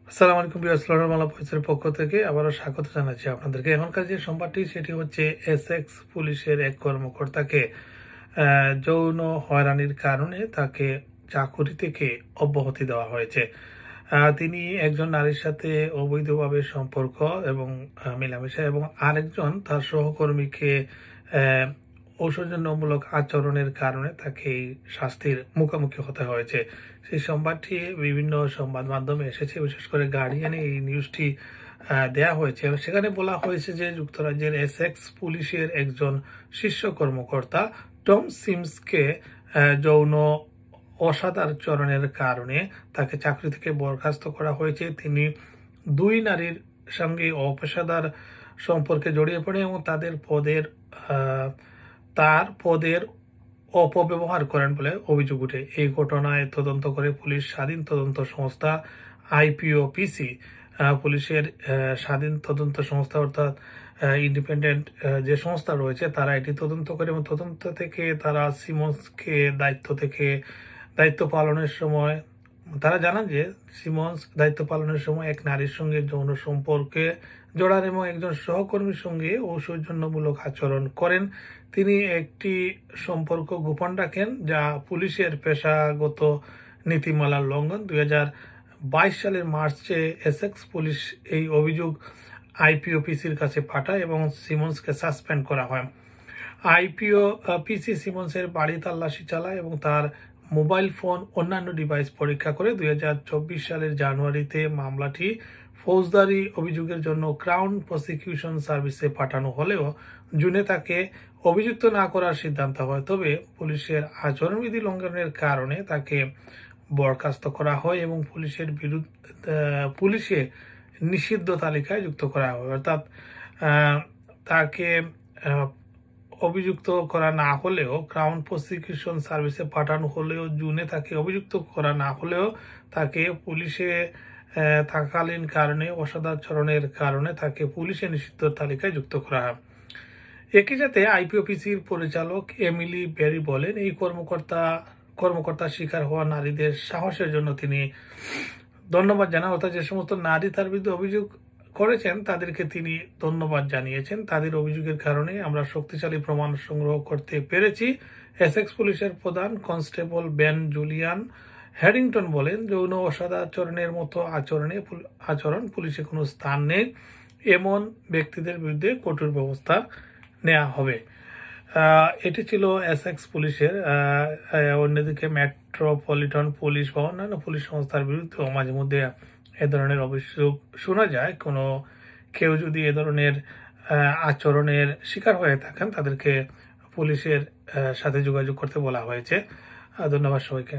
আসসালামু আলাইকুম বিয়াসলার মালা পয়সের পক্ষ থেকে আবারও স্বাগত জানাচ্ছি আপনাদেরকে। এখনকার যে সংবাদটি সেটি হচ্ছে এসএক্স পুলিশের এক কর্মকর্তাকে যৌন হয়রানির কারণে তাকে চাকুরি থেকে অব্যাহতি দেওয়া হয়েছে। তিনি একজন নারীর সাথে অবৈধভাবে সম্পর্ক এবং মেলামেশা এবং আরেকজন তার সহকর্মীকে ঔষধজন্যমূলক আচরণের কারণে তাকে এই শাস্তির মুখোমুখি হতে হয়েছে। সেই সংবাদটি বিভিন্ন সংবাদ মাধ্যমে এসেছে, বিশেষ করে গার্ডিয়ানে এই নিউজটি দেয়া হয়েছে। সেখানে বলা হয়েছে যে যুক্তরাজ্যের এসেক্স পুলিশের একজন শীর্ষ কর্মকর্তা টম সিমসকে যৌন অসদাচরণের কারণে তাকে চাকরি থেকে বরখাস্ত করা হয়েছে। তিনি দুই নারীর সঙ্গে অপেশাদার সম্পর্কে জড়িয়ে পড়ে এবং তার পদের অপব্যবহার করেন বলে অভিযোগ উঠে। এই ঘটনায় তদন্ত করে পুলিশ স্বাধীন তদন্ত সংস্থা আইপিওপিসি, পুলিশের স্বাধীন তদন্ত সংস্থা অর্থাৎ ইন্ডিপেন্ডেন্ট যে সংস্থা রয়েছে তারা এটি তদন্ত করে এবং তদন্ত থেকে তারা সিমন্সকে দায়িত্ব পালনের সময় তারা জানান যে সিমন্স দায়িত্ব পালনের সময় এক নারীর সঙ্গে যৌন সম্পর্কে জড়ান এবং একজন সহকর্মীর সঙ্গে ঔষধজন্যমূলক আচরণ করেন। তিনি একটি সম্পর্ক গোপন রাখেন যা পুলিশের পেশাগত নীতিমালার লঙ্ঘন। 2022 সালের মার্চে এসেক্স পুলিশ এই অভিযোগ আইপিওপিসির কাছে পাঠায় এবং সিমন্সকে সাসপেন্ড করা হয়। আইপিওপিসি সিমন্সের বাড়ি তল্লাশি চালায় এবং তার মোবাইল ফোন অন্যান্য ডিভাইস পরীক্ষা করে 2024 সালের জানুয়ারিতে মামলাটি ফৌজদারি অভিযোগের জন্য ক্রাউন প্রসিকিউশন সার্ভিসে পাঠানো হলেও জুনে তাকে অভিযুক্ত না করার সিদ্ধান্ত হয়। তবে পুলিশের আচরণবিধি লঙ্ঘনের কারণে তাকে বরখাস্ত করা হয় এবং পুলিশে নিষিদ্ধ তালিকায় যুক্ত করা হয়। অর্থাৎ তাকে অভিযুক্ত করা না হলেও ক্রাউন প্রসিকিউশন সার্ভিসে পাঠানো হলেও জুনে তাকে অভিযুক্ত করা না হলেও তাকে পুলিশে থাকাকালীন কারণে অসদাচরণের কারণে তাকে পুলিশে নিষিদ্ধ তালিকায় যুক্ত করা হয়। একই সাথে আইপিওপিসির পরিচালক এমিলি বেরি বলেন, এই কর্মকর্তা শিকার হওয়া নারীদের সাহসের জন্য তিনি ধন্যবাদ জানান। অর্থাৎ যে সমস্ত নারী তার বিরুদ্ধে অভিযোগ করেছেন তাদেরকে তিনি ধন্যবাদ জানিয়েছেন। তাদের অভিযোগের কারণে আমরা শক্তিশালী প্রমাণ সংগ্রহ করতে পেরেছি। এসেক্স পুলিশের প্রধান কনস্টেবল বেন জুলিয়ান হ্যারিংটন বলেন, যৌন অসদাচরণের মতো আচরণ পুলিশে কোনো স্থান নেই, এমন ব্যক্তিদের বিরুদ্ধে কঠোর ব্যবস্থা নেওয়া হবে। এটি ছিল এসেক্স পুলিশের। অন্যদিকে মেট্রোপলিটন পুলিশ বা অন্যান্য পুলিশ সংস্থার বিরুদ্ধেও মাঝে মধ্যে এ ধরনের অভিযোগ শোনা যায়। কেউ যদি এ ধরনের আচরণের শিকার হয়ে থাকেন তাদেরকে পুলিশের সাথে যোগাযোগ করতে বলা হয়েছে। ধন্যবাদ সবাইকে।